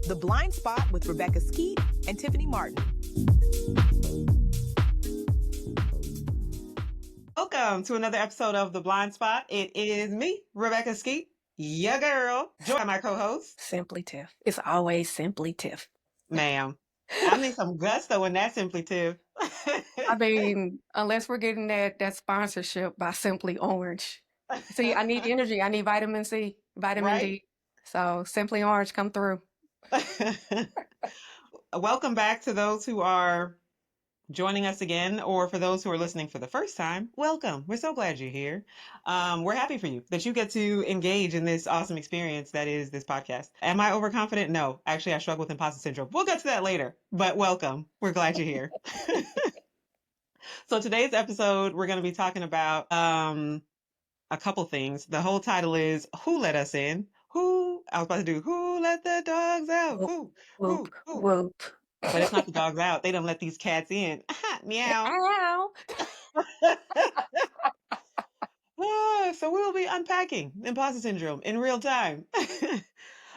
The Blind Spot with Rebekah Skeet and Tiffani Martin. Welcome to another episode of The Blind Spot. It is me, Rebekah Skeet, your girl, joined by my co-host, Simply Tiff. It's always Simply Tiff. ma'am. I need some gusto in that, Simply Tiff. I mean, unless we're getting that sponsorship by Simply Orange. See, I need energy. I need vitamin C, vitamin Right? D. So Simply Orange, come through. Welcome back to those who are joining us again, or for those who are listening for the first time, welcome. We're so glad you're here. We're happy for you that you get to engage in this awesome experience that is this podcast. Am I overconfident? No, actually, I struggle with imposter syndrome. We'll get to that later, but welcome. We're glad you're here. So today's episode, we're going to be talking about a couple things. The whole title is Who Let Us In? I was about to do Who Let the Dogs Out? Whoop, whoop. But it's not the dogs out. They don't let these cats in. Meow. Ow. So we'll be unpacking imposter syndrome in real time.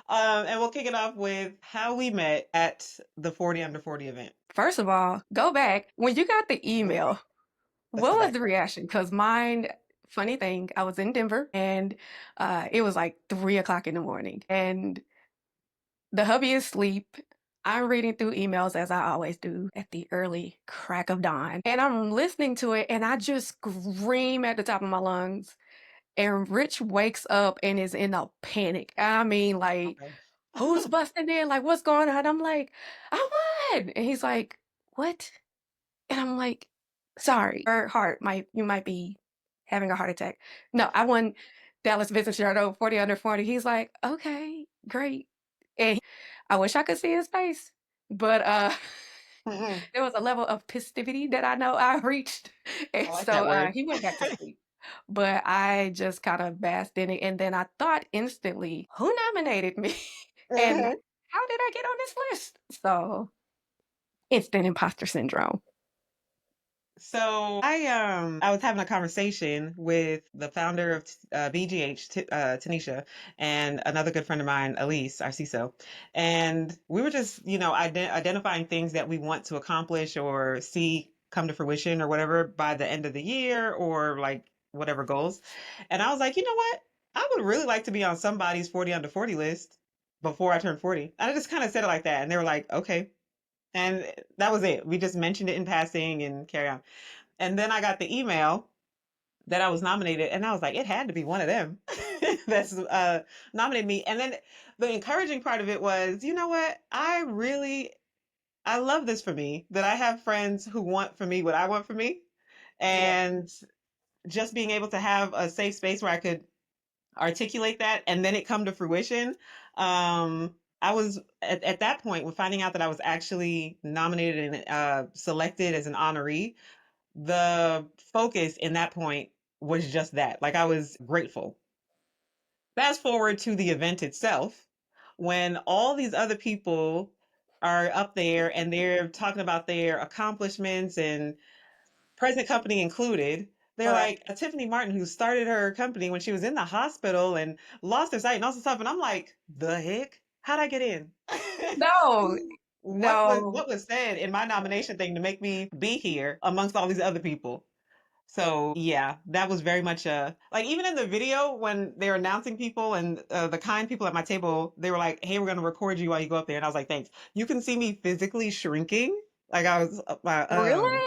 And we'll kick it off with how we met at the 40 Under 40 event. First of all, go back. When you got the email, what was the reaction? Because mine, funny thing, I was in Denver and it was like 3 o'clock in the morning and the hubby is asleep. I'm reading through emails as I always do at the early crack of dawn. And I'm listening to it and I just scream at the top of my lungs. And Rich wakes up and is in a panic. I mean, like, who's busting in? Like, what's going on? I'm like, I won. And he's like, what? And I'm like, sorry, your heart you might be having a heart attack. No, I won Dallas Business Journal 40 Under 40. He's like, okay, great. And I wish I could see his face, but there was a level of festivity that I know I reached. And so he went back to sleep. But I just kind of basked in it. And then I thought instantly, who nominated me? And how did I get on this list? So instant imposter syndrome. So I was having a conversation with the founder of BGH, Tanisha, and another good friend of mine, Elise, our CISO. And we were just, identifying things that we want to accomplish or see come to fruition or whatever by the end of the year or like whatever goals. And I was like, you know what? I would really like to be on somebody's 40 Under 40 list before I turn 40. And I just kind of said it like that. And they were like, okay. And that was it. We just mentioned it in passing and carry on. And then I got the email that I was nominated, and I was like, it had to be one of them that's nominated me. And then the encouraging part of it was, you know what? I love this for me, that I have friends who want for me what I want for me. And just being able to have a safe space where I could articulate that and then it come to fruition. I was at that point with finding out that I was actually nominated and selected as an honoree. The focus in that point was just that. Like I was grateful. Fast forward to the event itself, when all these other people are up there and they're talking about their accomplishments and present company included. They're like, Tiffani Martin, who started her company when she was in the hospital and lost her sight and all this stuff. And I'm like, the heck? How'd I get in? No. What was said in my nomination thing to make me be here amongst all these other people? So yeah, that was very much like even in the video when they're announcing people and the kind people at my table, they were like, hey, we're going to record you while you go up there. And I was like, thanks. You can see me physically shrinking. Like I was, Really?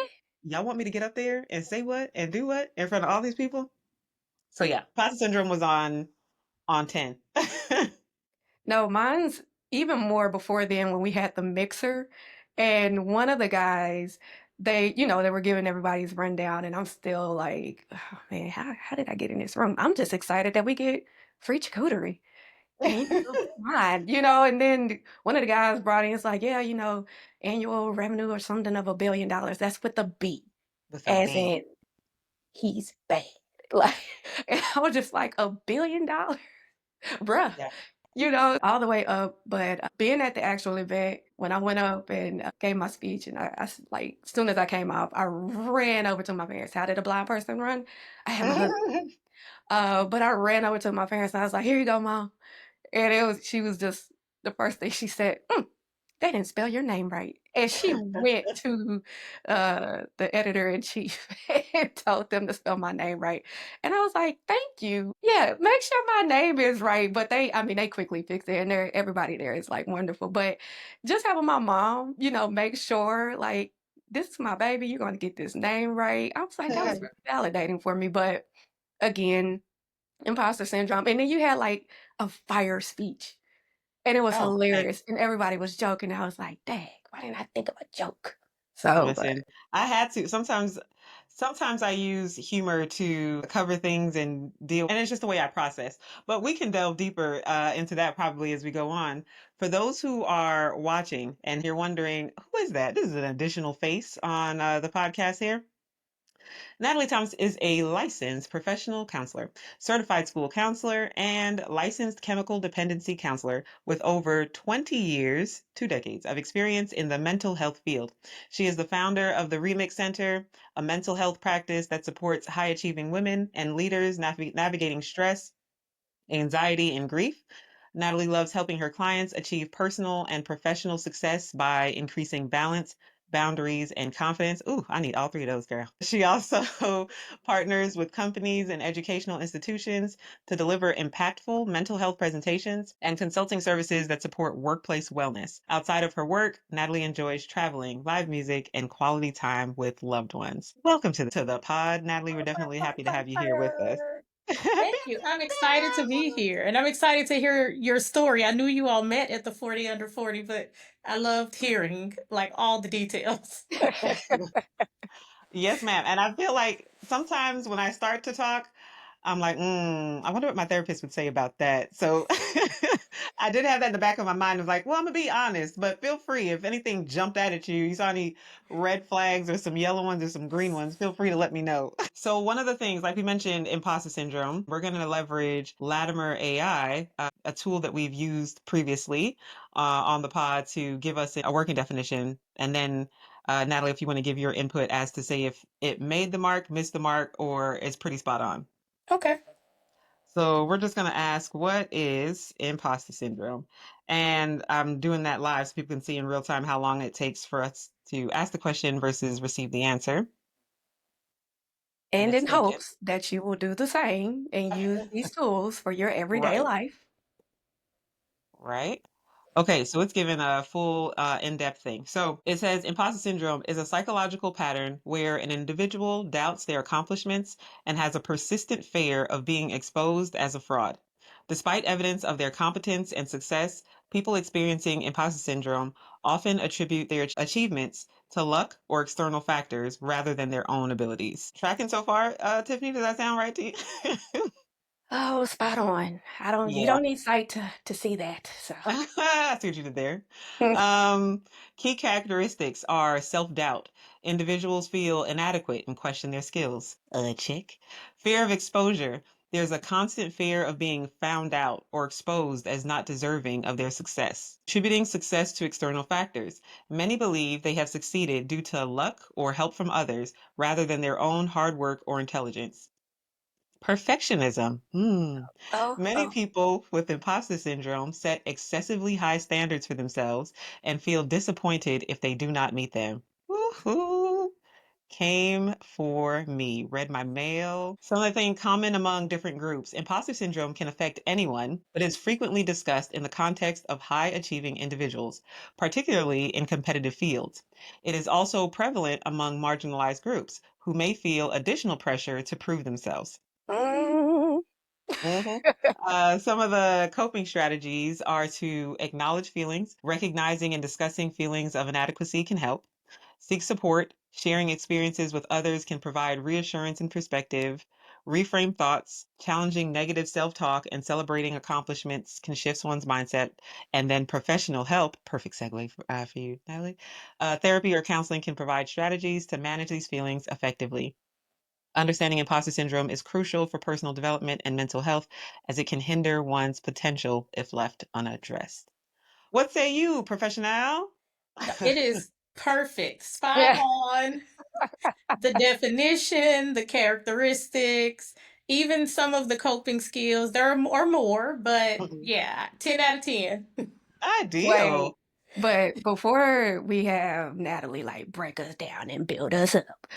y'all want me to get up there and say what and do what in front of all these people? So yeah, imposter syndrome was on 10. No, mine's even more before then when we had the mixer. And one of the guys, they were giving everybody's rundown. And I'm still like, oh, man, how did I get in this room? I'm just excited that we get free charcuterie. And fine, and then one of the guys brought in, it's like, yeah, annual revenue or something of $1 billion. That's with the B. As in, he's bad. Like, and I was just like, $1 billion? Bruh. Yeah. All the way up. But being at the actual event, when I went up and gave my speech, and I like, as soon as I came off, I ran over to my parents. How did a blind person run? I have a husband. But I ran over to my parents and I was like, here you go, Mom. And she was just the first thing she said, they didn't spell your name right. And she went to the editor in chief and told them to spell my name right. And I was like, thank you. Yeah, make sure my name is right. But they quickly fixed it, and everybody there is like wonderful. But just having my mom, make sure like this is my baby, you're gonna get this name right. I was like, that was validating for me. But again, imposter syndrome. And then you had like a fire speech. And it was Oh, thanks. hilarious, and everybody was joking. I was like, "Dang, why didn't I think of a joke?" So, but Listen, I had to. Sometimes I use humor to cover things and deal, and it's just the way I process. But we can delve deeper into that probably as we go on. For those who are watching and you're wondering, who is that? This is an additional face on the podcast here. Natalie Thomas is a licensed professional counselor, certified school counselor, and licensed chemical dependency counselor with over 20 years, 2 decades of experience in the mental health field. She is the founder of the Remix Center, a mental health practice that supports high achieving women and leaders navigating stress, anxiety, and grief. Natalie loves helping her clients achieve personal and professional success by increasing balance, boundaries, and confidence. Ooh, I need all three of those, girl. She also partners with companies and educational institutions to deliver impactful mental health presentations and consulting services that support workplace wellness. Outside of her work, Natalie enjoys traveling, live music, and quality time with loved ones. Welcome to the pod, Natalie. We're definitely happy to have you here with us. Thank you. I'm excited to be here, and I'm excited to hear your story. I knew you all met at the 40 Under 40, but I loved hearing like all the details. Yes, ma'am. And I feel like sometimes when I start to talk, I'm like, I wonder what my therapist would say about that. So I did have that in the back of my mind. I was like, well, I'm gonna be honest, but feel free if anything jumped out at you, you saw any red flags or some yellow ones or some green ones, feel free to let me know. So one of the things, like we mentioned, imposter syndrome, we're gonna leverage Latimer AI, a tool that we've used previously on the pod to give us a working definition, and then Natalie, if you want to give your input as to say if it made the mark, missed the mark, or is pretty spot on. Okay. So we're just going to ask, what is imposter syndrome? And I'm doing that live so people can see in real time how long it takes for us to ask the question versus receive the answer. And and it's in thinking, hopes that you will do the same and use these tools for your everyday right, life. right. Okay, so it's given a full in-depth thing. So it says imposter syndrome is a psychological pattern where an individual doubts their accomplishments and has a persistent fear of being exposed as a fraud. Despite evidence of their competence and success, people experiencing imposter syndrome often attribute their achievements to luck or external factors rather than their own abilities. Tracking so far, Tiffany, does that sound right to you? Oh, spot on. You Yeah. don't need sight to see that. So, I see what you did there. Um, Key characteristics are self-doubt. Individuals feel inadequate and question their skills. Chick. Fear of exposure. There's a constant fear of being found out or exposed as not deserving of their success. Attributing success to external factors. Many believe they have succeeded due to luck or help from others rather than their own hard work or intelligence. Perfectionism. Many oh, people with imposter syndrome set excessively high standards for themselves and feel disappointed if they do not meet them. Woohoo! Came for me. Read my mail. Something common among different groups. Imposter syndrome can affect anyone, but is frequently discussed in the context of high achieving individuals, particularly in competitive fields. It is also prevalent among marginalized groups who may feel additional pressure to prove themselves. mm, hmm some of the coping strategies are to acknowledge feelings, recognizing and discussing feelings of inadequacy can help. Seek support, sharing experiences with others can provide reassurance and perspective. Reframe thoughts, challenging negative self talk, and celebrating accomplishments can shift one's mindset. And then professional help, perfect segue for you, Natalie. Therapy or counseling can provide strategies to manage these feelings effectively. Understanding imposter syndrome is crucial for personal development and mental health as it can hinder one's potential if left unaddressed. What say you, professional? It is perfect, spot yeah. on. The definition, the characteristics, even some of the coping skills. There are more, but yeah, 10 out of 10. Wait, Ideal. but before we have Natalie like break us down and build us up,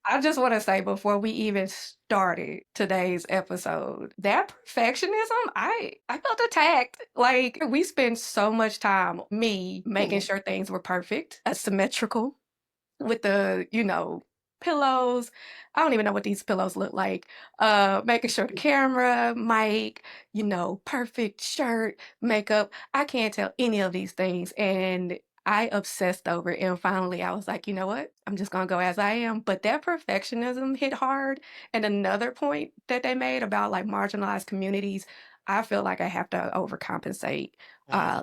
I just want to say before we even started today's episode, that perfectionism, I felt attacked. Like we spent so much time me making sure things were perfect, symmetrical with the, pillows. I don't even know what these pillows look like. Making sure the camera, mic, perfect shirt, makeup. I can't tell any of these things. And I obsessed over it. And finally I was like, you know what? I'm just gonna go as I am. But that perfectionism hit hard. And another point that they made about like marginalized communities, I feel like I have to overcompensate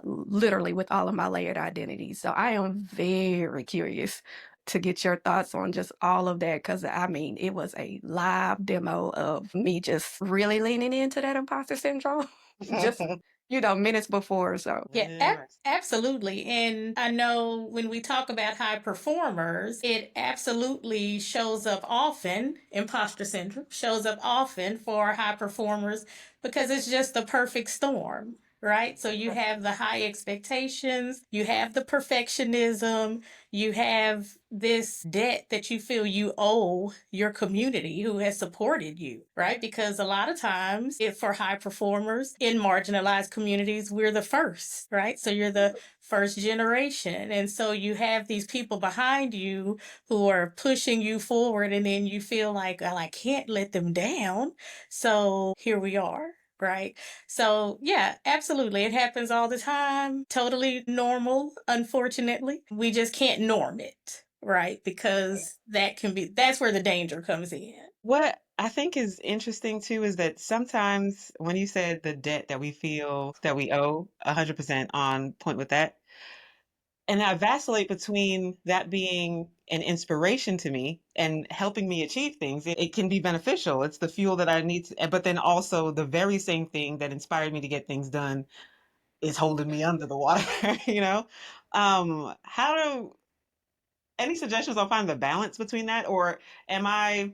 literally with all of my layered identities. So I am very curious to get your thoughts on just all of that because I mean, it was a live demo of me just really leaning into that imposter syndrome, just minutes before. So Yeah, Interesting. absolutely. And I know when we talk about high performers, it absolutely shows up often. Imposter syndrome shows up often for high performers because it's just the perfect storm, right? So you have the high expectations, you have the perfectionism, you have this debt that you feel you owe your community who has supported you, right? Because a lot of times, if for high performers in marginalized communities, we're the first, right? So you're the first generation. And so you have these people behind you who are pushing you forward, and then you feel like, well, I can't let them down. So here we are. Right. So, yeah, absolutely. It happens all the time. Totally normal, unfortunately. We just can't norm it, right? Because that's where the danger comes in. What I think is interesting too is that sometimes when you said the debt that we feel that we owe, 100% on point with that. And I vacillate between that being an inspiration to me and helping me achieve things. It can be beneficial. It's the fuel that I need to, but then also the very same thing that inspired me to get things done is holding me under the water, you know? How do any suggestions on finding the balance between that, or am I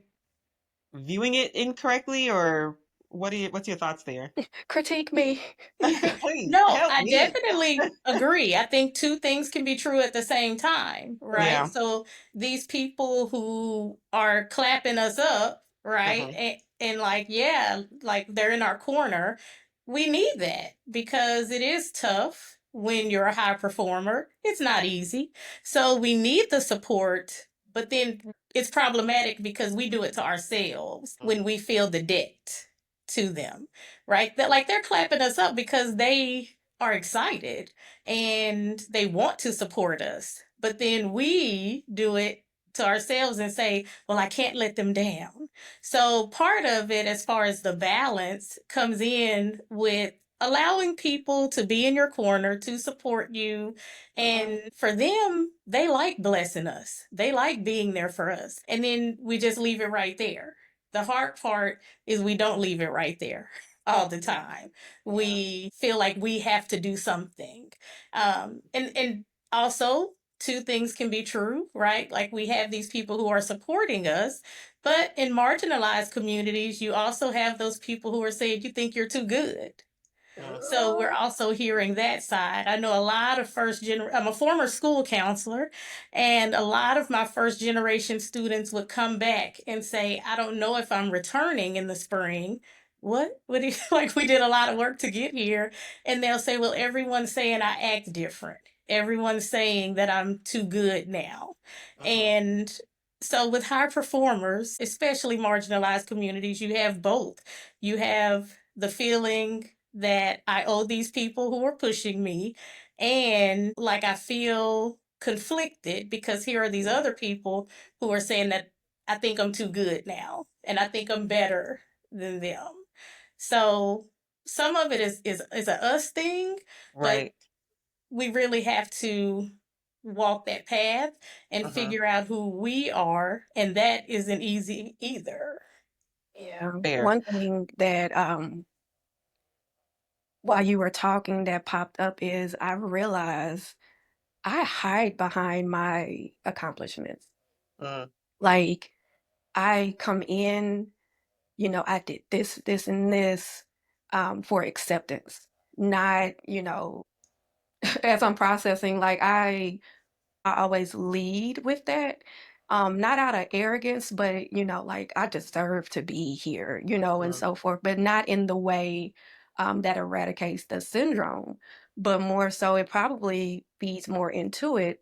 viewing it incorrectly, or what's your thoughts there? critique me. Please No, help I me. definitely agree. I think two things can be true at the same time, right? Yeah. So these people who are clapping us up, right? Uh-huh. And like, yeah, like they're in our corner. We need that because it is tough when you're a high performer. It's not easy. So we need the support, but then it's problematic because we do it to ourselves when we feel the debt to them, right? That like they're clapping us up because they are excited and they want to support us. But then we do it to ourselves and say, well, I can't let them down. So part of it, as far as the balance, comes in with allowing people to be in your corner to support you. And for them, they like blessing us, they like being there for us. And then we just leave it right there. The hard part is we don't leave it right there all the time. We feel like we have to do something. And also, two things can be true, right? Like we have these people who are supporting us, but in marginalized communities, you also have those people who are saying you think you're too good. So we're also hearing that side. I know a lot of I'm a former school counselor, and a lot of my first generation students would come back and say, I don't know if I'm returning in the spring. What do you like? We did a lot of work to get here. And they'll say, well, everyone's saying I act different. Everyone's saying that I'm too good now. And so with high performers, especially marginalized communities, you have both. You have the feeling that I owe these people who are pushing me. And like I feel conflicted because here are these other people who are saying that I think I'm too good now and I think I'm better than them. So some of it is a us thing, but Right. we really have to walk that path and Uh-huh. figure out who we are, and that isn't easy either. Yeah. Fair. One thing that while you were talking that popped up is I realized I hide behind my accomplishments. Mm. Like I come in, I did this, this, and this for acceptance, not, as I'm processing, like I always lead with that. Not out of arrogance, but like I deserve to be here, and so forth, but not in the way that eradicates the syndrome, but more so it probably feeds more into it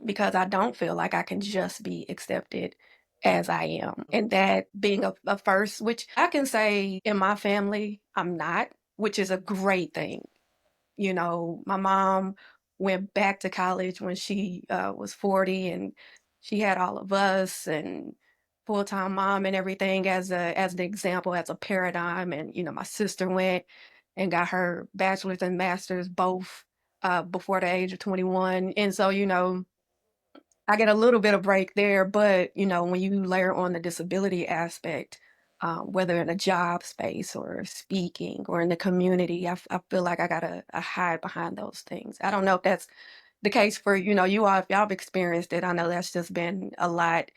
because I don't feel like I can just be accepted as I am. And that being a first, which I can say in my family, I'm not, which is a great thing. My mom went back to college when she was 40, and she had all of us and full-time mom and everything as an example, as a paradigm. And my sister went and got her bachelor's and master's both before the age of 21. And so, I get a little bit of break there, but when you layer on the disability aspect, whether in a job space or speaking or in the community, I feel like I gotta hide behind those things. I don't know if that's the case for you all. If y'all have experienced it, I know that's just been a lot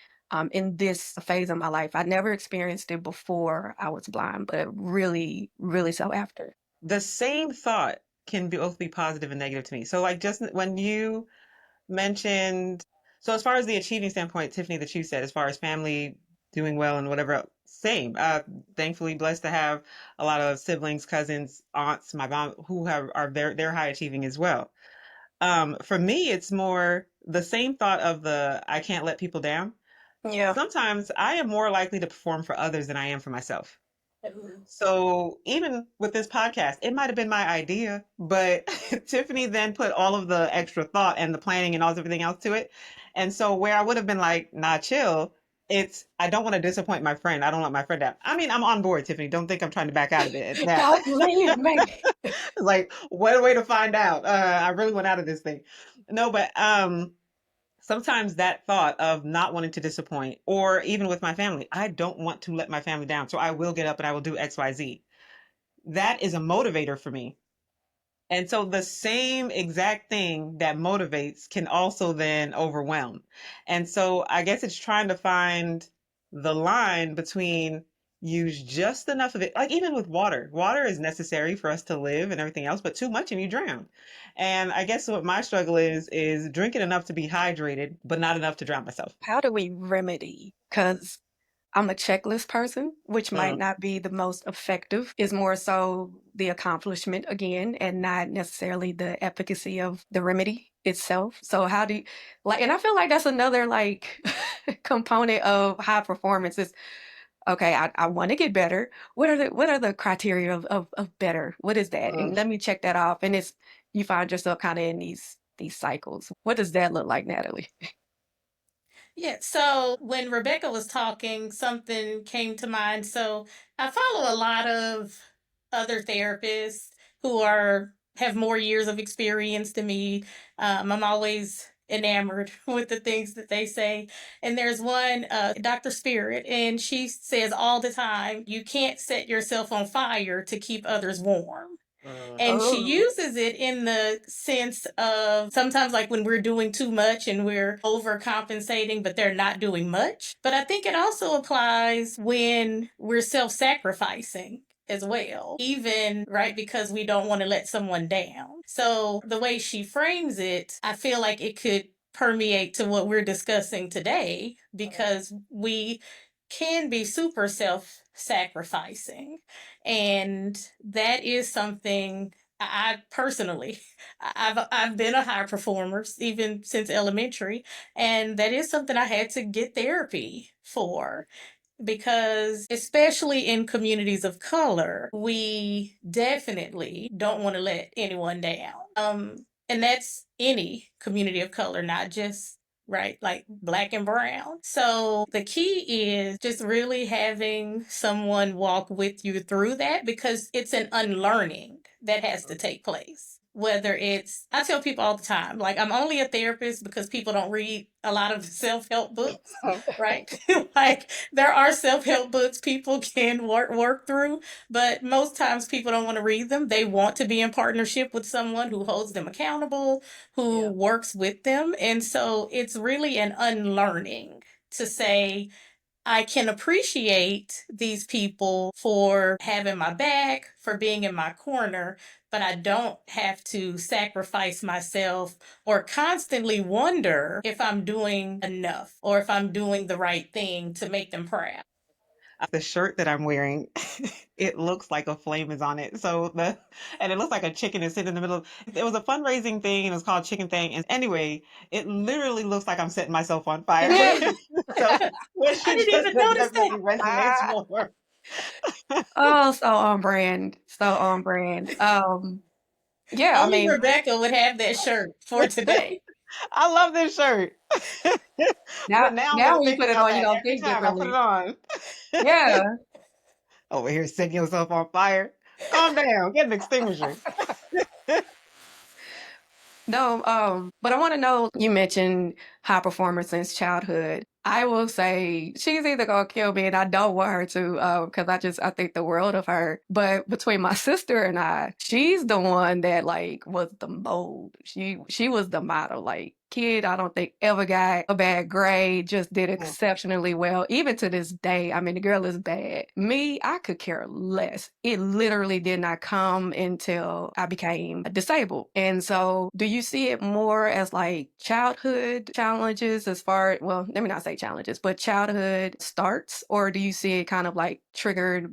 in this phase of my life. I never experienced it before I was blind, but really, really so after. The same thought can both be positive and negative to me. So like just when you mentioned, so as far as the achieving standpoint, Tiffany, that you said, as far as family doing well and whatever else, same. Thankfully blessed to have a lot of siblings, cousins, aunts, my mom, who are they're high achieving as well. For me, it's more the same thought of the I can't let people down. Yeah. Sometimes I am more likely to perform for others than I am for myself. So even with this podcast, it might have been my idea, but Tiffany then put all of the extra thought and the planning and all everything else to it. And so where I would have been like, nah, chill, it's I don't want to disappoint my friend. I don't want my friend down. I mean, I'm on board, Tiffany. Don't think I'm trying to back out of it. That Don't leave me. like what a way to find out. I really went out of this thing. No, but sometimes that thought of not wanting to disappoint, or even with my family, I don't want to let my family down. So I will get up and I will do XYZ. That is a motivator for me. And so the same exact thing that motivates can also then overwhelm. And so I guess it's trying to find the line between use just enough of it. Like even with water, water is necessary for us to live and everything else, but too much and you drown. And I guess what my struggle is drinking enough to be hydrated, but not enough to drown myself. How do we remedy? Because I'm a checklist person, which might Mm. not be the most effective. Is more so the accomplishment again, and not necessarily the efficacy of the remedy itself. So how do you like, and I feel like that's another like component of high performance is okay, I want to get better. What are the criteria of better? What is that? And let me check that off. And it's you find yourself kind of in these cycles. What does that look like, Natalie? Yeah, so when Rebecca was talking, something came to mind. So I follow a lot of other therapists who are have more years of experience than me. I'm always enamored with the things that they say. And there's one, Dr. Spirit, and she says all the time, you can't set yourself on fire to keep others warm. And she Oh, uses it in the sense of sometimes like when we're doing too much and we're overcompensating, but they're not doing much. But I think it also applies when we're self sacrificing as well, even right because we don't want to let someone down. So the way she frames it, I feel like it could permeate to what we're discussing today because we can be super self sacrificing. And that is something I personally, I've been a high performer even since elementary, and that is something I had to get therapy for because especially in communities of color, we definitely don't want to let anyone down. And that's any community of color, not just right like black and brown. So the key is just really having someone walk with you through that because it's an unlearning that has to take place. Whether it's, I tell people all the time, like I'm only a therapist because people don't read a lot of self-help books, right? Like there are self-help books people can work through, but most times people don't want to read them. They want to be in partnership with someone who holds them accountable, who works with them. And so it's really an unlearning to say, I can appreciate these people for having my back, for being in my corner, but I don't have to sacrifice myself or constantly wonder if I'm doing enough or if I'm doing the right thing to make them proud. The shirt that I'm wearing, it looks like a flame is on it. And it looks like a chicken is sitting in the middle. It was a fundraising thing and it was called Chicken Thing. And anyway, it literally looks like I'm setting myself on fire. So, which I it didn't just even notice definitely that. resonates more. Oh, so on brand. So on brand. Yeah, I Only mean, Rebekah would have that shirt for today. I love this shirt. But now I'm now gonna when you think put it about on, you're that gonna every think time I put it differently. on. Yeah. Over here setting yourself on fire. Calm down. Get an extinguisher. No, but I want to know, you mentioned high performer since childhood. I will say she's either gonna kill me, and I don't want her to, because I think the world of her. But between my sister and I, she's the one that like was the mold. She was the model. Like kid, I don't think ever got a bad grade. Just did exceptionally well, even to this day. I mean, the girl is bad. Me, I could care less. It literally did not come until I became disabled. And so, do you see it more as like childhood challenges, as far, well, let me not say challenges, but childhood starts, or do you see it kind of like triggered,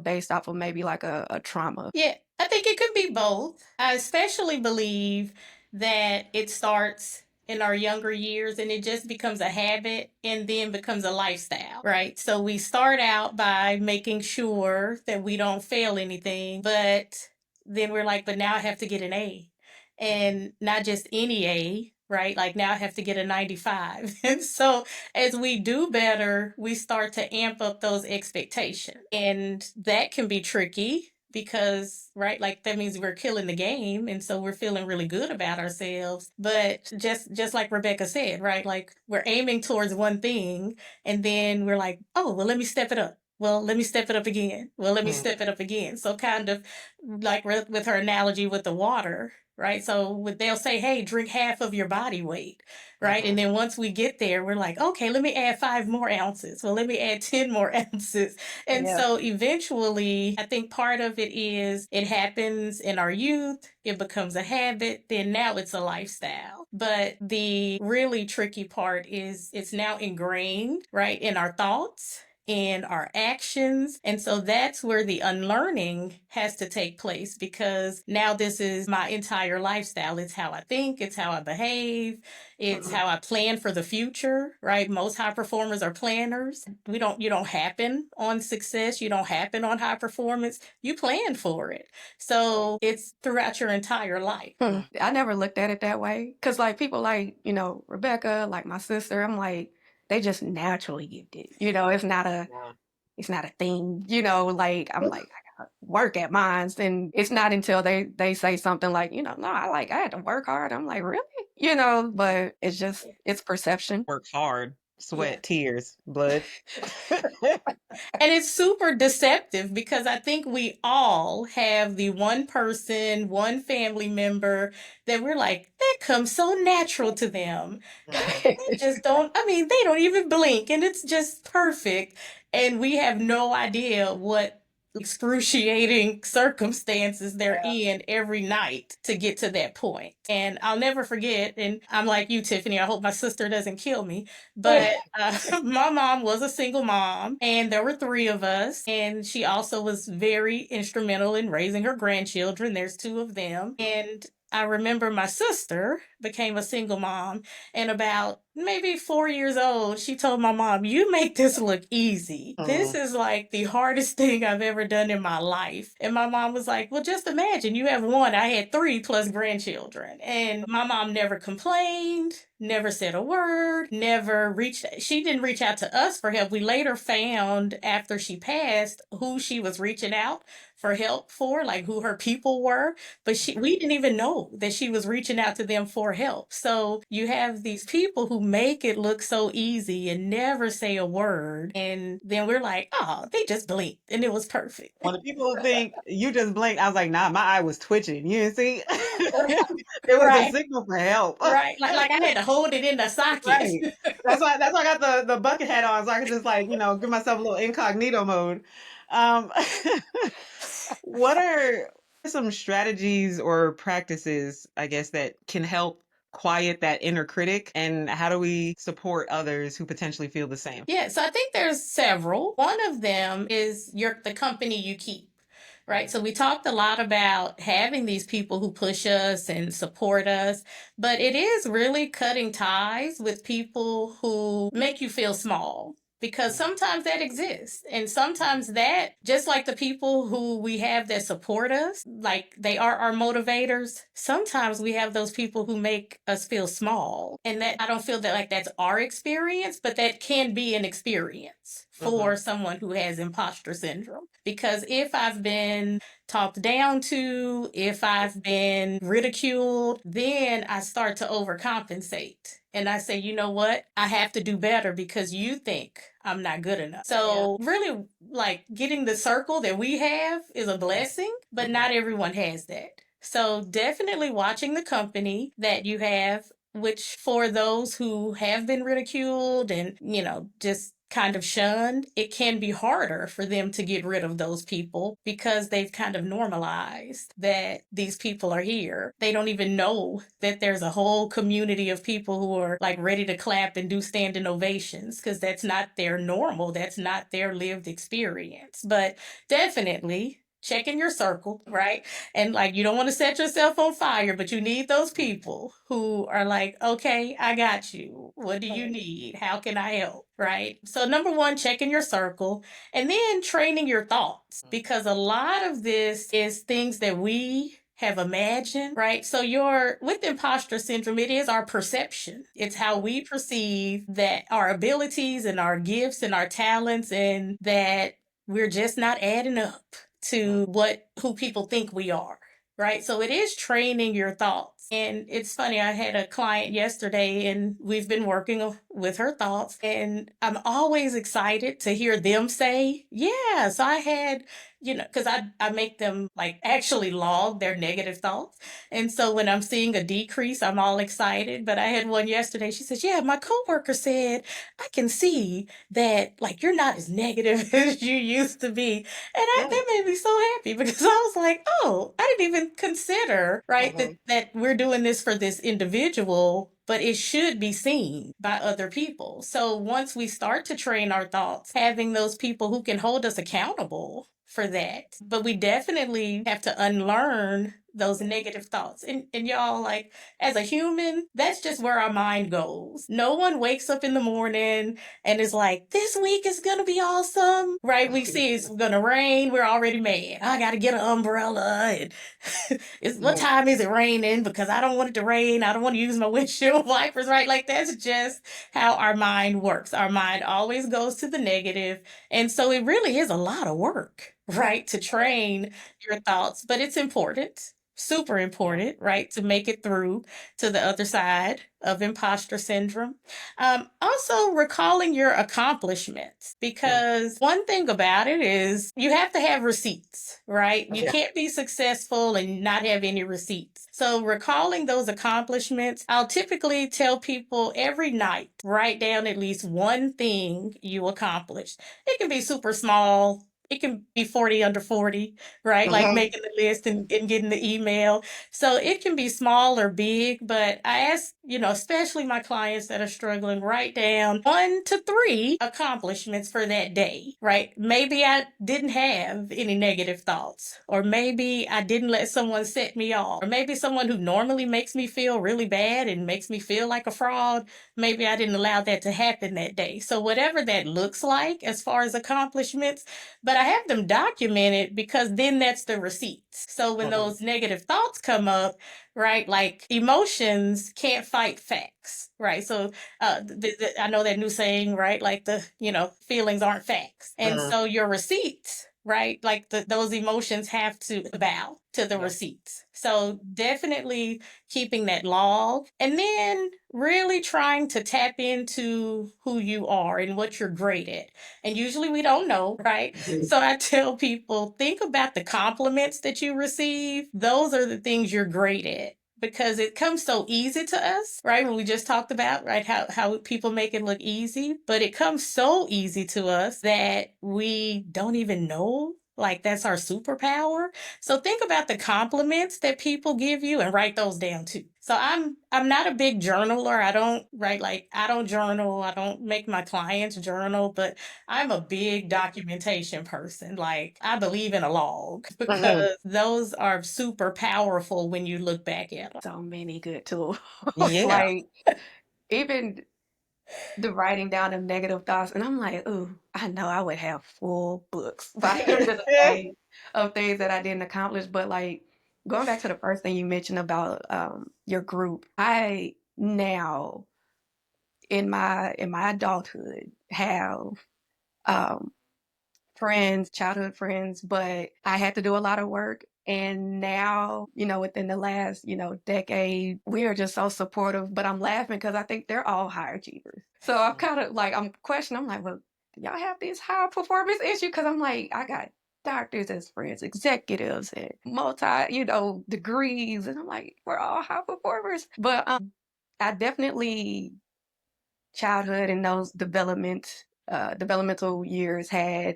based off of maybe like a trauma? Yeah, I think it could be both. I especially believe that it starts in our younger years and it just becomes a habit and then becomes a lifestyle, right? So we start out by making sure that we don't fail anything, but then we're like, but now I have to get an A. And not just any A, right? Like now I have to get a 95. And so as we do better, we start to amp up those expectations. And that can be tricky because, right, like that means we're killing the game, and so we're feeling really good about ourselves. But just like Rebekah said, right, like we're aiming towards one thing and then we're like, oh well, let me step it up, well let me step it up again, well let me step it up again. So kind of like with her analogy with the water, right? So they'll say, hey, drink half of your body weight, right? And then once we get there, we're like, okay, let me add 5 more ounces, well let me add 10 more ounces. And Yeah. so eventually, I think part of it is it happens in our youth, it becomes a habit, then now it's a lifestyle. But the really tricky part is it's now ingrained, right, in our thoughts, in our actions. And so that's where the unlearning has to take place, because now this is my entire lifestyle. It's how I think, it's how I behave, it's how I plan for the future, right? Most high performers are planners. You don't happen on success. You don't happen on high performance. You plan for it. So it's throughout your entire life. I never looked at it that way. Cause like people like, Rebecca, like my sister, I'm like, they just naturally get it. It's not a thing, like I'm like, I gotta work at mines. And it's not until they say something like, no, I had to work hard. I'm like, really? But it's perception. Work hard, Yeah. sweat, tears, blood. And it's super deceptive because I think we all have the one person, one family member that we're like, that comes so natural to them. They just don't, I mean, they don't even blink and it's just perfect. And we have no idea what excruciating circumstances they're in every night to get to that point. And I'll never forget, and I'm like you, Tiffany, I hope my sister doesn't kill me, but my mom was a single mom and there were 3 of us. And she also was very instrumental in raising her grandchildren. There's 2 of them. And I remember my sister became a single mom, and about maybe 4 years old, she told my mom, you make this look easy. This is like the hardest thing I've ever done in my life. And my mom was like, well, just imagine you have 1. I had 3 plus grandchildren. And my mom never complained, never said a word, she didn't reach out to us for help. We later found after she passed who she was reaching out for help for, like who her people were, but we didn't even know that she was reaching out to them for help. So you have these people who make it look so easy and never say a word. And then we're like, oh, they just blinked and it was perfect. When the people think you just blinked, I was like, nah, my eye was twitching. You didn't see? It was a Right. signal for help. Right. Like I had to hold it in the socket. Right. That's why I got the bucket hat on, so I can just like, give myself a little incognito mode. Um, what are some strategies or practices, I guess, that can help quiet that inner critic, and how do we support others who potentially feel the same? Yeah, so I think there's several. One of them is the company you keep. Right. So we talked a lot about having these people who push us and support us, but it is really cutting ties with people who make you feel small. Because sometimes that exists. And sometimes that, just like the people who we have that support us, like they are our motivators, sometimes we have those people who make us feel small. And that I don't feel that like that's our experience, but that can be an experience for someone who has imposter syndrome. Because if I've been talked down to, if I've been ridiculed, then I start to overcompensate. And I say, you know what? I have to do better because you think I'm not good enough. So really, like getting the circle that we have is a blessing, but not everyone has that. So definitely watching the company that you have, which for those who have been ridiculed and, just kind of shunned, it can be harder for them to get rid of those people because they've kind of normalized that these people are here. They don't even know that there's a whole community of people who are like ready to clap and do standing ovations because that's not their normal. That's not their lived experience. But definitely checking your circle, right? And like, you don't want to set yourself on fire, but you need those people who are like, okay, I got you. What do you need? How can I help? Right? So number one, checking your circle and then training your thoughts, because a lot of this is things that we have imagined, right? So with imposter syndrome, it is our perception. It's how we perceive that our abilities and our gifts and our talents, and that we're just not adding up to who people think we are, right? So it is training your thoughts. And it's funny, I had a client yesterday and we've been working with her thoughts, and I'm always excited to hear them say, yeah, so I had, because I make them like actually log their negative thoughts. And so when I'm seeing a decrease, I'm all excited. But I had one yesterday. She says, yeah, my coworker said, I can see that like you're not as negative as you used to be. And that made me so happy because I was like, oh, I didn't even consider, right, that we're doing this for this individual, but it should be seen by other people. So once we start to train our thoughts, having those people who can hold us accountable for that. But we definitely have to unlearn those negative thoughts. And y'all, like, as a human, that's just where our mind goes. No one wakes up in the morning and is like, this week is going to be awesome, right? We see it's going to rain. We're already mad. I got to get an umbrella. And what time is it raining? Because I don't want it to rain. I don't want to use my windshield wipers, right? Like, that's just how our mind works. Our mind always goes to the negative. And so it really is a lot of work, right, to train your thoughts, but it's important. Super important, right, to make it through to the other side of imposter syndrome. Also, recalling your accomplishments, because one thing about it is you have to have receipts, right? You can't be successful and not have any receipts. So recalling those accomplishments, I'll typically tell people every night, write down at least one thing you accomplished. It can be super small. It can be 40 under 40, right? Like making the list and getting the email. So it can be small or big, but I ask, especially my clients that are struggling, write down 1 to 3 accomplishments for that day, right? Maybe I didn't have any negative thoughts, or maybe I didn't let someone set me off, or maybe someone who normally makes me feel really bad and makes me feel like a fraud, maybe I didn't allow that to happen that day. So whatever that looks like as far as accomplishments, but I have them documented because then that's the receipts. So when those negative thoughts come up, right, like emotions can't fight facts, right? So I know that new saying, right, like feelings aren't facts. And so your receipts right? Like those emotions have to bow to the receipts. So definitely keeping that log, and then really trying to tap into who you are and what you're great at. And usually we don't know, right? So I tell people, think about the compliments that you receive. Those are the things you're great at, because it comes so easy to us, right? When we just talked about, right, how people make it look easy, but it comes so easy to us that we don't even know, like, that's our superpower. So think about the compliments that people give you and write those down too. So I'm not a big journaler. I don't journal. I don't make my clients journal, but I'm a big documentation person. Like, I believe in a log because those are super powerful when you look back at them. So many good tools. Yeah. Like, even the writing down of negative thoughts, and I'm like, ooh, I know I would have full books by the end of the day of things that I didn't accomplish. But like, going back to the first thing you mentioned about your group, I now in my adulthood have um friends, childhood friends, but I had to do a lot of work. And now, within the last, decade, we are just so supportive. But I'm laughing because I think they're all high achievers. So I'm kind of like, I'm questioning, I'm like, well, do y'all have these high performance issues? Because I'm like, I got doctors as friends, executives, and multi, degrees. And I'm like, we're all high performers. But I definitely childhood and those developmental years had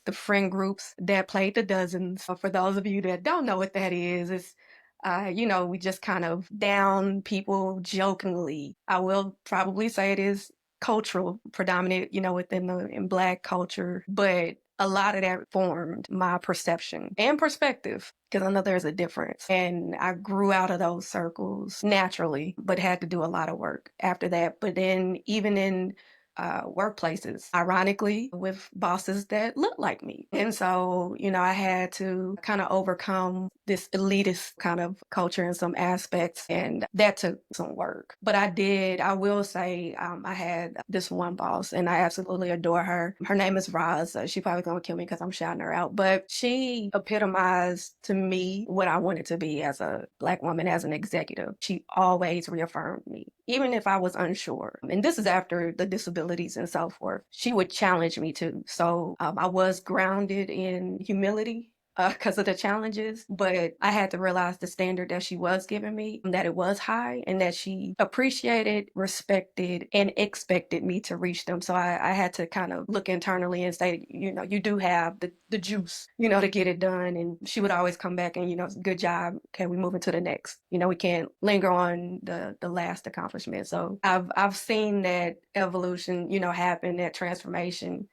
the friend groups that played the dozens. So for those of you that don't know what that is, it's we just kind of down people jokingly. I will probably say it is cultural, predominant, in Black culture, but a lot of that formed my perception and perspective, because I know there's a difference. And I grew out of those circles naturally, but had to do a lot of work after that. But then even in workplaces, ironically, with bosses that look like me. And so, I had to kind of overcome this elitist kind of culture in some aspects, and that took some work. But I will say, I had this one boss, and I absolutely adore her. Her name is Roz. She probably gonna kill me because I'm shouting her out, but she epitomized to me what I wanted to be as a Black woman, as an executive. She always reaffirmed me, even if I was unsure. And this is after the disabilities and so forth. She would challenge me too. So I was grounded in humility because of the challenges, but I had to realize the standard that she was giving me, that it was high, and that she appreciated, respected, and expected me to reach them. So I had to kind of look internally and say, you do have the juice, to get it done. And she would always come back and, good job. Okay, we moving to the next. We can't linger on the last accomplishment. So I've seen that evolution, happen, that transformation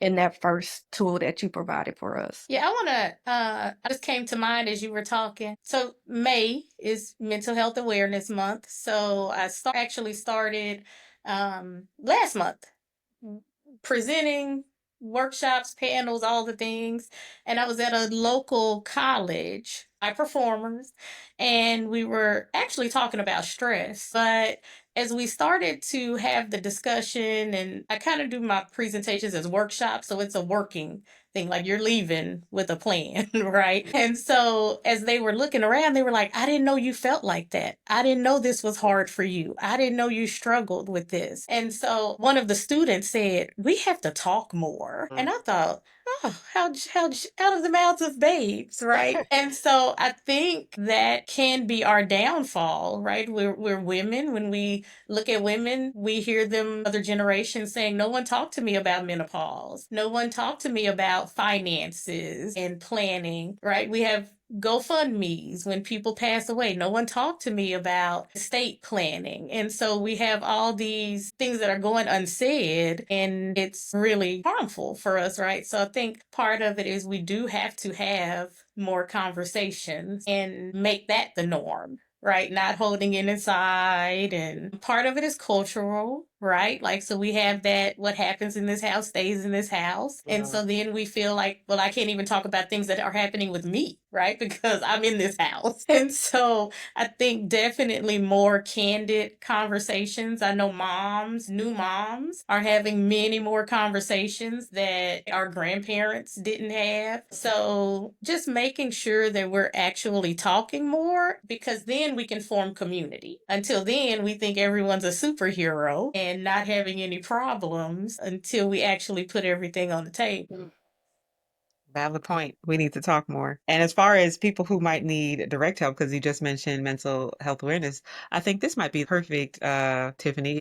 in that first tool that you provided for us. Yeah, I just came to mind as you were talking. So May is Mental Health Awareness Month. So I actually started last month presenting workshops, panels, all the things. And I was at a local college, high performers, and we were actually talking about stress. But as we started to have the discussion, and I kind of do my presentations as workshops, so it's a working thing, like you're leaving with a plan, right? And so as they were looking around, they were like, I didn't know you felt like that. I didn't know this was hard for you. I didn't know you struggled with this. And so one of the students said, we have to talk more. And I thought, oh, how out of the mouths of babes, right? And so I think that can be our downfall, right? We're women. When we look at women, we hear them, other generations, saying, no one talked to me about menopause. No one talked to me about finances and planning, right? We have GoFundMe's when people pass away. No one talked to me about estate planning. And so we have all these things that are going unsaid, and it's really harmful for us, right? So I think part of it is we do have to have more conversations and make that the norm, right? Not holding it inside. And part of it is cultural, right? Like, so we have that what happens in this house stays in this house. And so then we feel like, well, I can't even talk about things that are happening with me, right? Because I'm in this house. And so I think definitely more candid conversations. I know new moms are having many more conversations that our grandparents didn't have. So just making sure that we're actually talking more, because then we can form community. Until then, we think everyone's a superhero and not having any problems until we actually put everything on the table. Valid point. We need to talk more. And as far as people who might need direct help, because you just mentioned mental health awareness, I think this might be perfect, Tiffany.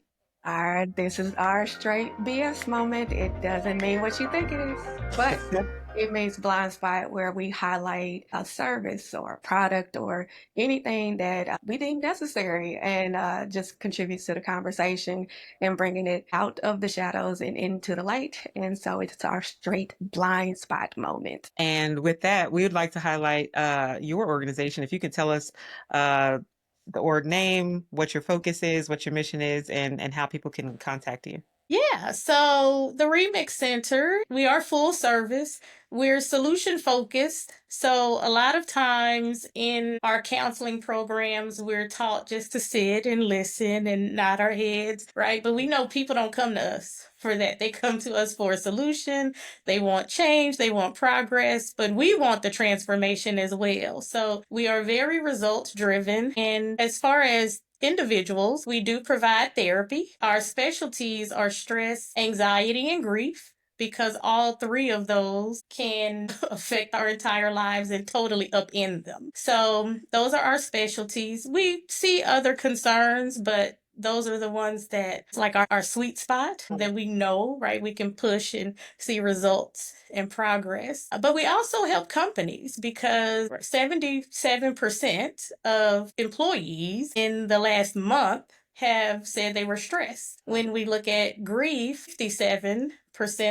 This is our straight BS moment. It doesn't mean what you think it is, but it means blind spot, where we highlight a service or a product or anything that we deem necessary, and just contributes to the conversation and bringing it out of the shadows and into the light. And so it's our straight blind spot moment. And with that, we would like to highlight your organization. If you could tell us the org name, what your focus is, what your mission is, and how people can contact you. Yeah, so the Remix Center, we are full service. We're solution focused. So a lot of times in our counseling programs, we're taught just to sit and listen and nod our heads, right? But we know people don't come to us for that. They come to us for a solution. They want change, they want progress, but we want the transformation as well. So we are very results driven. And as far as individuals, we do provide therapy. Our specialties are stress, anxiety, and grief, because all three of those can affect our entire lives and totally upend them. So those are our specialties. We see other concerns, but those are the ones that like our sweet spot that we know, right? We can push and see results and progress. But we also help companies, because 77% of employees in the last month have said they were stressed. When we look at grief, 57%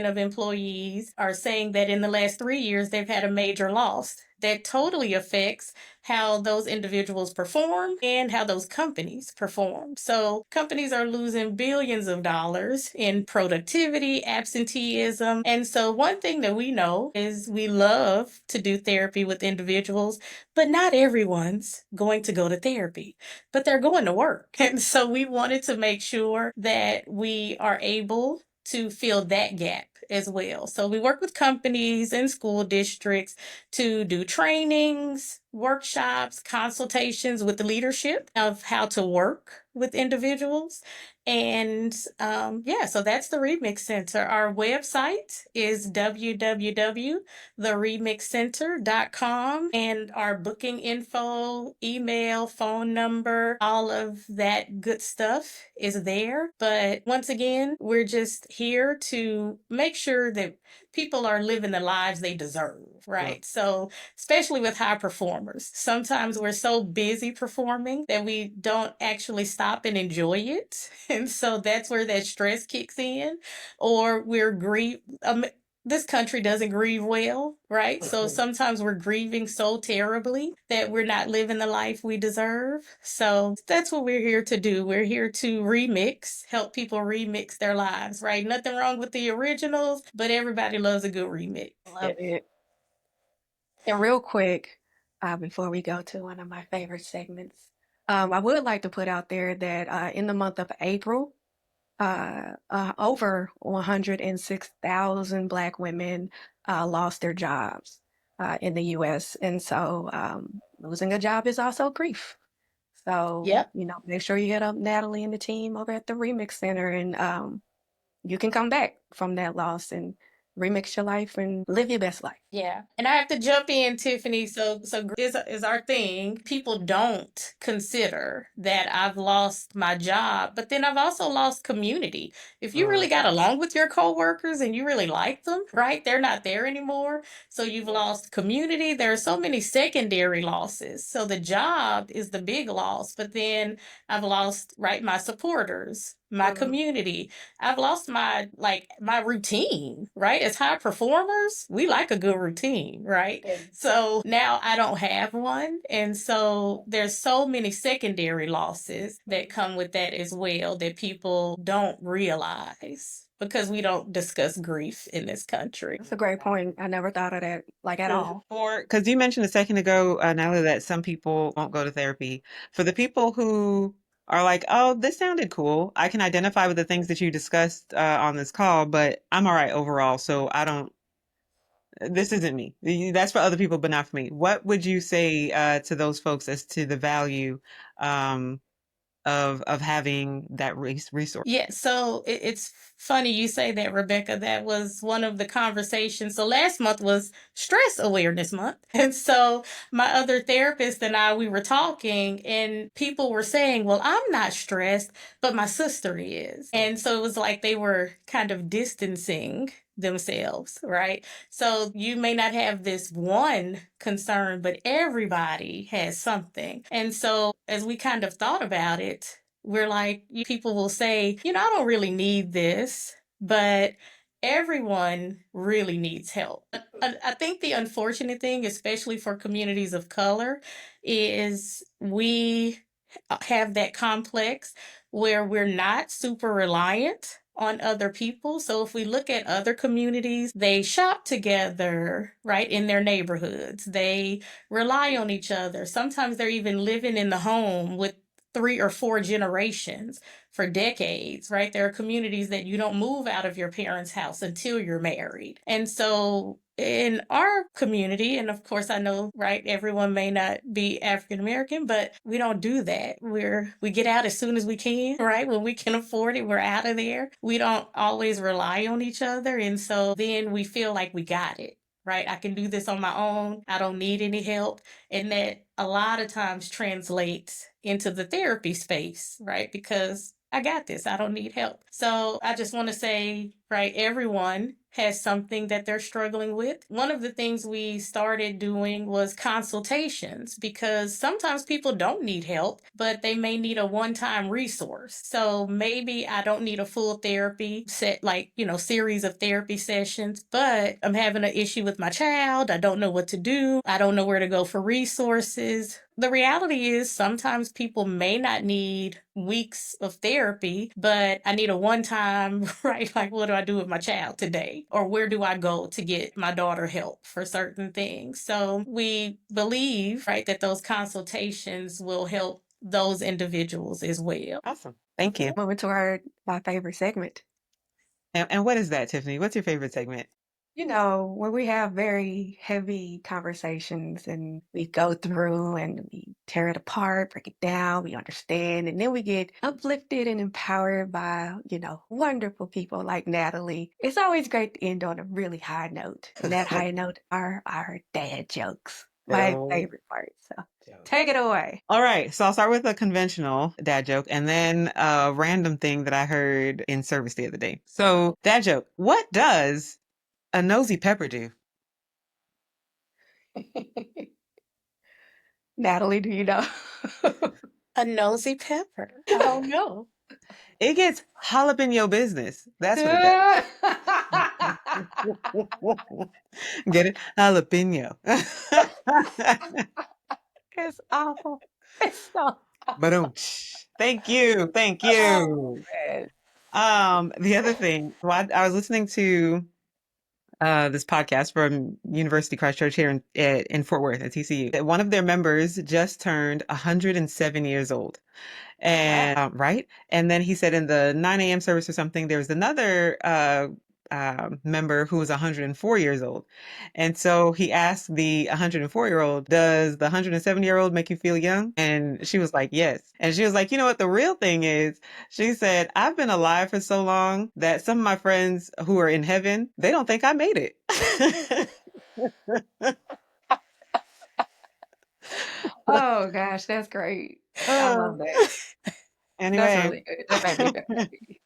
of employees are saying that in the last 3 years they've had a major loss. That totally affects how those individuals perform and how those companies perform. So companies are losing billions of dollars in productivity, absenteeism. And so one thing that we know is we love to do therapy with individuals, but not everyone's going to go to therapy, but they're going to work. And so we wanted to make sure that we are able to fill that gap as well. So we work with companies and school districts to do trainings, workshops, consultations with the leadership of how to work with individuals. And so that's the Remix Center. Our website is www.theremixcenter.com, and our booking info, email, phone number, all of that good stuff is there. But once again, we're just here to make sure that people are living the lives they deserve, right? So, especially with high performers, sometimes we're so busy performing that we don't actually stop and enjoy it. And so that's where that stress kicks in, or we're this country doesn't grieve well, right? So sometimes we're grieving so terribly that we're not living the life we deserve. So that's what we're here to do. We're here to help people remix their lives, right? Nothing wrong with the originals, but everybody loves a good remix. Love it. And real quick, before we go to one of my favorite segments, I would like to put out there that in the month of April, over 106,000 Black women lost their jobs in the US. And so losing a job is also grief. So, Yep. make sure you hit up Natalie and the team over at the Remix Center, and you can come back from that loss and remix your life and live your best life. Yeah. And I have to jump in, Tiffany. So is our thing. People don't consider that I've lost my job, but then I've also lost community. If you really got along with your coworkers and you really like them, right? They're not there anymore. So you've lost community. There are so many secondary losses. So the job is the big loss, but then I've lost, right, my supporters. my community. I've lost my routine, right? As high performers, we like a good routine, right? So now I don't have one. And so there's so many secondary losses that come with that as well that people don't realize because we don't discuss grief in this country. That's a great point. I never thought of that at all. Because you mentioned a second ago, Natalie, that some people won't go to therapy. For the people who are like, oh, this sounded cool. I can identify with the things that you discussed on this call, but I'm all right overall. So this isn't me. That's for other people, but not for me. What would you say to those folks as to the value um, of having that resource? Yeah, so it's funny you say that, Rebekah. That was one of the conversations. So last month was Stress Awareness Month. And so my other therapist and I, we were talking, and people were saying, well, I'm not stressed, but my sister is. And so it was like they were kind of distancing themselves, right? So you may not have this one concern, but everybody has something. And so as we kind of thought about it, we're like, people will say, I don't really need this, but everyone really needs help. I think the unfortunate thing, especially for communities of color, is we have that complex where we're not super reliant on other people. So if we look at other communities, they shop together, right, in their neighborhoods. They rely on each other. Sometimes they're even living in the home with 3 or 4 generations for decades, right? There are communities that you don't move out of your parents' house until you're married. And so in our community, and of course I know, right, everyone may not be African American, but we don't do that. We get out as soon as we can, right? When we can afford it, we're out of there. We don't always rely on each other. And so then we feel like we got it, right? I can do this on my own. I don't need any help. And that a lot of times translates into the therapy space, right? Because I got this. I don't need help. So I just want to say, right, everyone has something that they're struggling with. One of the things we started doing was consultations, because sometimes people don't need help, but they may need a one-time resource. So maybe I don't need a full therapy set, series of therapy sessions, but I'm having an issue with my child. I don't know what to do. I don't know where to go for resources. The reality is sometimes people may not need weeks of therapy, but I need a one-time, right? Like, what do I do with my child today? Or where do I go to get my daughter help for certain things? So we believe, right, that those consultations will help those individuals as well. Awesome. Thank you. Moving to my favorite segment. And what is that, Tiffany? What's your favorite segment? When we have very heavy conversations and we go through and we tear it apart, break it down, we understand, and then we get uplifted and empowered by, wonderful people like Natalie. It's always great to end on a really high note. And that high note are our dad jokes. My favorite part. So take it away. All right. So I'll start with a conventional dad joke and then a random thing that I heard in service the other day. So, dad joke. What does a nosy pepper do? Natalie, do you know? A nosy pepper. I don't know. It gets jalapeno business. That's what it does. Get it? Jalapeno. It's awful. It's so But thank you. Thank you. The other thing, I was listening to this podcast from University Christchurch here in Fort Worth at TCU. One of their members just turned 107 years old. And right. And then he said in the 9 a.m. service or something, there was another member who was 104 years old. And so he asked the 104-year-old, does the 107-year-old make you feel young? And she was like, yes. And she was like, you know what the real thing is? She said, I've been alive for so long that some of my friends who are in heaven, they don't think I made it. Oh gosh, that's great. I love that. Anyway. That's really good. That made me happy.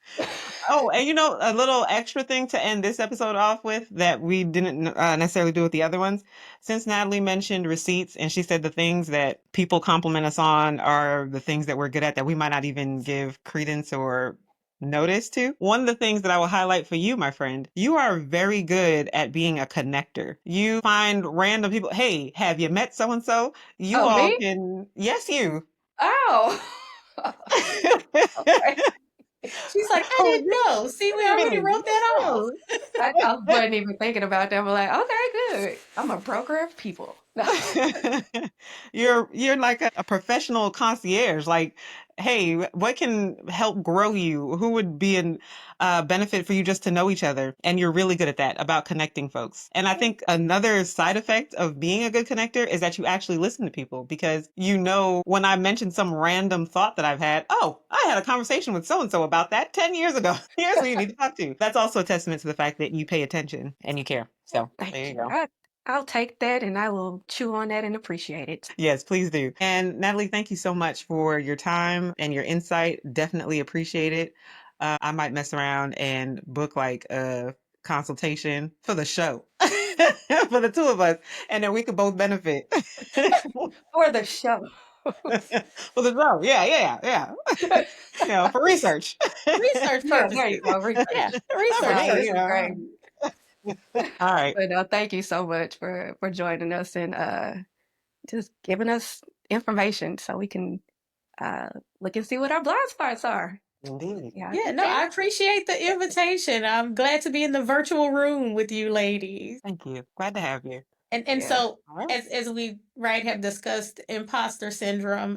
Oh, and a little extra thing to end this episode off with that we didn't necessarily do with the other ones. Since Natalie mentioned receipts and she said the things that people compliment us on are the things that we're good at that we might not even give credence or notice too, one of the things that I will highlight for you, my friend, you are very good at being a connector. You find random people. Hey, have you met so and so? You Oh, all me? can. Yes, you. Oh. Okay. She's like, I Oh, didn't know. See, we I already didn't wrote that off. know. I wasn't even thinking about that. I'm like, okay, good. I'm a broker of people. you're like a professional concierge. Like, hey, what can help grow you? Who would be an benefit for you just to know each other? And you're really good at that, about connecting folks. And I think another side effect of being a good connector is that you actually listen to people, because you know, when I mention some random thought that I've had, oh, I had a conversation with so and so about that 10 years ago. Here's who you need to talk to. That's also a testament to the fact that you pay attention and you care. So there Thank you you. go. I'll take that and I will chew on that and appreciate it. Yes, please do. And Natalie, thank you so much for your time and your insight. Definitely appreciate it. I might mess around and book like a consultation for the show for the two of us, and then we could both benefit. For the show. For the show. Yeah, yeah, yeah. You know, for research. Research Yeah, there purposes. you go. Yeah, Research. Not for research No, me, this you is purposes. great. know. All right. But thank you so much for joining us and just giving us information so we can look and see what our blind spots are. Indeed. Yeah, I Yeah, think no, I that. appreciate the invitation. I'm glad to be in the virtual room with you ladies. Thank you. Glad to have you. And Yeah. so All right. as we have discussed imposter syndrome,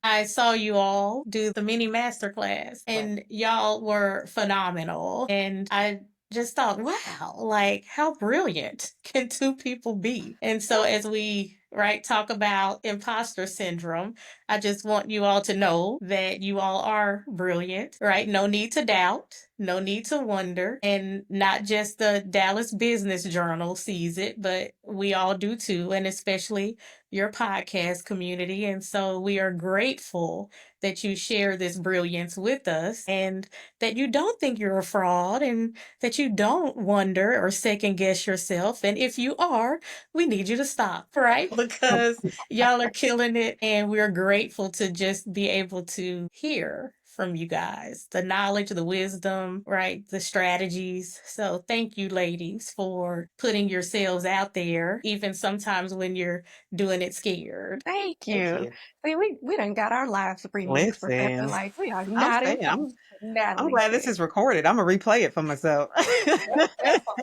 I saw you all do the mini masterclass and y'all were phenomenal. And I just thought, wow, like how brilliant can two people be? And so as we talk about imposter syndrome, I just want you all to know that you all are brilliant, right? No need to doubt, no need to wonder. And not just the Dallas Business Journal sees it, but we all do too, and especially your podcast community. And so we are grateful that you share this brilliance with us and that you don't think you're a fraud and that you don't wonder or second guess yourself. And if you are, we need you to stop, right? Because y'all are killing it. And we're grateful to just be able to hear from you guys the knowledge, the wisdom, right? The strategies. So thank you, ladies, for putting yourselves out there, even sometimes when you're doing it scared. Thank Thank you. you. See, we done got our lives remixed, Rebecca. Listen, Like we are I'm not saying, imposter. I'm Natalie glad this said. is recorded. I'm gonna replay it for myself. That part.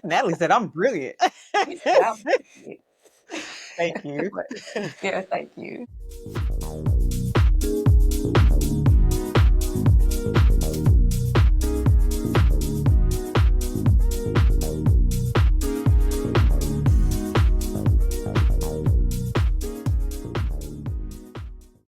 Natalie said I'm brilliant. You said I'm brilliant. Thank you. But, yeah, thank you.